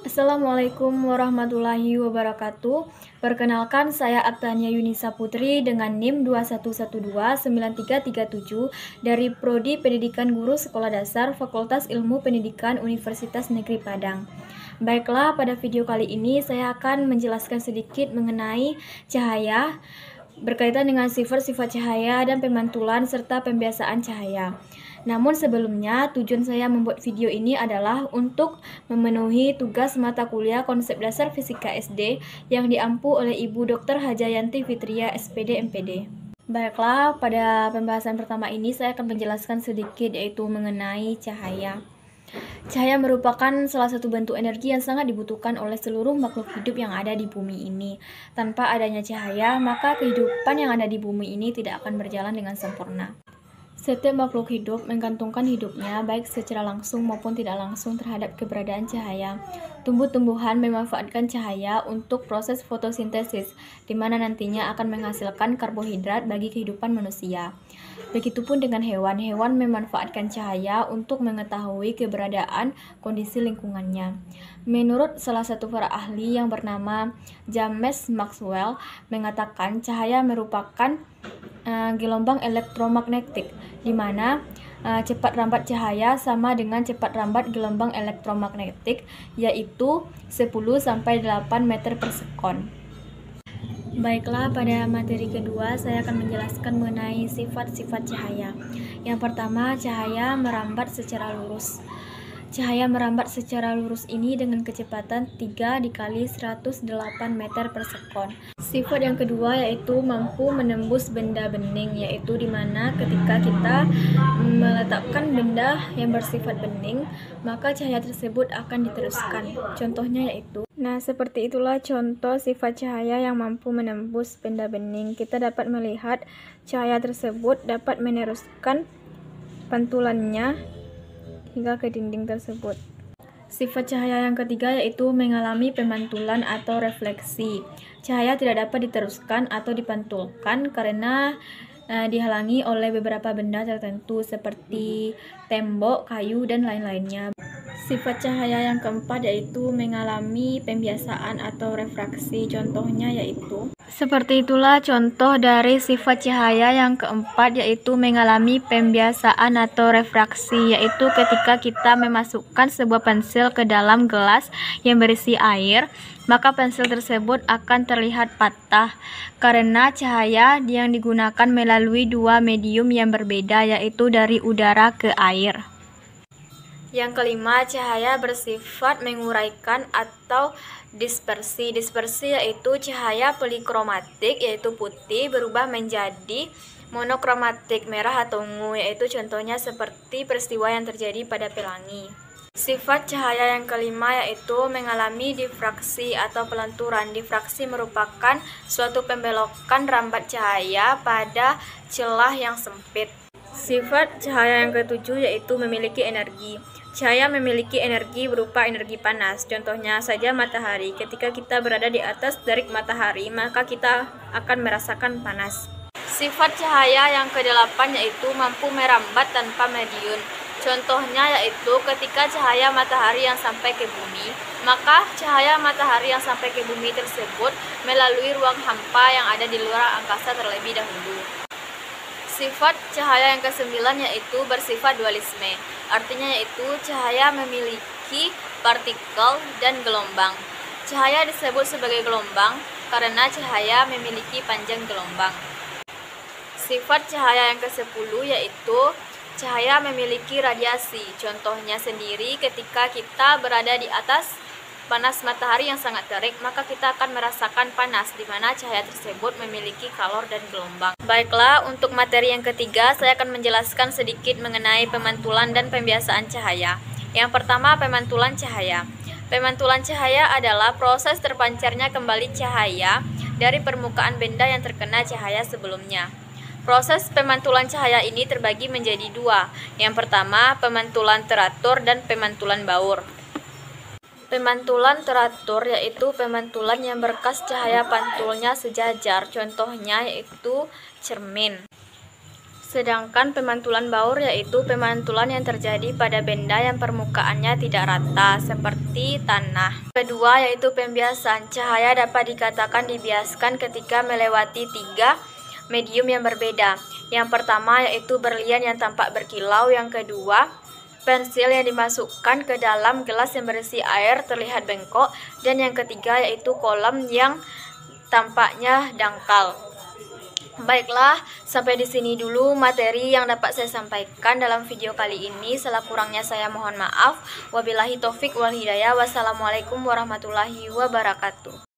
Assalamualaikum warahmatullahi wabarakatuh. Perkenalkan, saya Aktania Yunisa Putri dengan NIM 21129337 dari Prodi Pendidikan Guru Sekolah Dasar Fakultas Ilmu Pendidikan Universitas Negeri Padang. Baiklah, pada video kali ini saya akan menjelaskan sedikit mengenai cahaya, berkaitan dengan sifat-sifat cahaya dan pemantulan serta pembiasaan cahaya. Namun sebelumnya, tujuan saya membuat video ini adalah untuk memenuhi tugas mata kuliah konsep dasar fisika SD yang diampu oleh Ibu Dr. Hajayanti Fitria SPD MPD. Baiklah, pada pembahasan pertama ini saya akan menjelaskan sedikit yaitu mengenai cahaya. Cahaya merupakan salah satu bentuk energi yang sangat dibutuhkan oleh seluruh makhluk hidup yang ada di bumi ini. Tanpa adanya cahaya, maka kehidupan yang ada di bumi ini tidak akan berjalan dengan sempurna. Setiap makhluk hidup menggantungkan hidupnya baik secara langsung maupun tidak langsung terhadap keberadaan cahaya. Tumbuh-tumbuhan memanfaatkan cahaya untuk proses fotosintesis, di mana nantinya akan menghasilkan karbohidrat bagi kehidupan manusia. Begitupun dengan hewan, hewan memanfaatkan cahaya untuk mengetahui keberadaan kondisi lingkungannya. Menurut salah satu para ahli yang bernama James Maxwell, mengatakan cahaya merupakan gelombang elektromagnetik, di mana cepat rambat cahaya sama dengan cepat rambat gelombang elektromagnetik, yaitu 10-8 meter per sekon. Baiklah, pada materi kedua saya akan menjelaskan mengenai sifat-sifat cahaya. Yang pertama, cahaya merambat secara lurus. Cahaya merambat secara lurus ini dengan kecepatan 3 dikali 108 meter per sekon. Sifat yang kedua yaitu mampu menembus benda bening, yaitu dimana ketika kita meletakkan benda yang bersifat bening, maka cahaya tersebut akan diteruskan. Contohnya yaitu, seperti itulah contoh sifat cahaya yang mampu menembus benda bening. Kita dapat melihat cahaya tersebut dapat meneruskan pantulannya hingga ke dinding tersebut. Sifat cahaya yang ketiga yaitu mengalami pemantulan atau refleksi. Cahaya tidak dapat diteruskan atau dipantulkan karena dihalangi oleh beberapa benda tertentu seperti tembok, kayu, dan lain-lainnya. Sifat cahaya yang keempat yaitu mengalami pembiasaan atau refraksi. Contohnya yaitu, seperti itulah contoh dari sifat cahaya yang keempat yaitu mengalami pembiasaan atau refraksi, yaitu ketika kita memasukkan sebuah pensil ke dalam gelas yang berisi air, maka pensil tersebut akan terlihat patah karena cahaya yang digunakan melalui dua medium yang berbeda, yaitu dari udara ke air. Yang kelima, cahaya bersifat menguraikan atau dispersi. Dispersi yaitu cahaya polikromatik, yaitu putih, berubah menjadi monokromatik, merah atau ungu, yaitu contohnya seperti peristiwa yang terjadi pada pelangi. Sifat cahaya yang kelima yaitu mengalami difraksi atau pelenturan. Difraksi merupakan suatu pembelokan rambat cahaya pada celah yang sempit. Sifat cahaya yang ketujuh yaitu memiliki energi. Cahaya memiliki energi berupa energi panas. Contohnya saja matahari. Ketika kita berada di atas terik matahari, maka kita akan merasakan panas. Sifat cahaya yang kedelapan yaitu mampu merambat tanpa medium. Contohnya yaitu ketika cahaya matahari yang sampai ke bumi, maka cahaya matahari yang sampai ke bumi tersebut melalui ruang hampa yang ada di luar angkasa terlebih dahulu. Sifat cahaya yang kesembilan yaitu bersifat dualisme. Artinya yaitu cahaya memiliki partikel dan gelombang. Cahaya disebut sebagai gelombang karena cahaya memiliki panjang gelombang. Sifat cahaya yang ke-10 yaitu cahaya memiliki radiasi. Contohnya sendiri ketika kita berada di atas panas matahari yang sangat terik, maka kita akan merasakan panas, di mana cahaya tersebut memiliki kalor dan gelombang. Baiklah, untuk materi yang ketiga, saya akan menjelaskan sedikit mengenai pemantulan dan pembiasaan cahaya. Yang pertama, pemantulan cahaya. Pemantulan cahaya adalah proses terpancarnya kembali cahaya dari permukaan benda yang terkena cahaya sebelumnya. Proses pemantulan cahaya ini terbagi menjadi dua. Yang pertama, pemantulan teratur dan pemantulan baur. Pemantulan teratur yaitu pemantulan yang berkas cahaya pantulnya sejajar. Contohnya yaitu cermin. Sedangkan pemantulan baur yaitu pemantulan yang terjadi pada benda yang permukaannya tidak rata, seperti tanah. Kedua yaitu pembiasan. Cahaya dapat dikatakan dibiaskan ketika melewati 3 medium yang berbeda. Yang pertama yaitu berlian yang tampak berkilau, yang kedua pensil yang dimasukkan ke dalam gelas yang berisi air terlihat bengkok, dan yang ketiga yaitu kolam yang tampaknya dangkal. Baiklah, sampai di sini dulu materi yang dapat saya sampaikan dalam video kali ini. Salah kurangnya saya mohon maaf. Wabillahi taufik wal hidayah. Wassalamualaikum warahmatullahi wabarakatuh.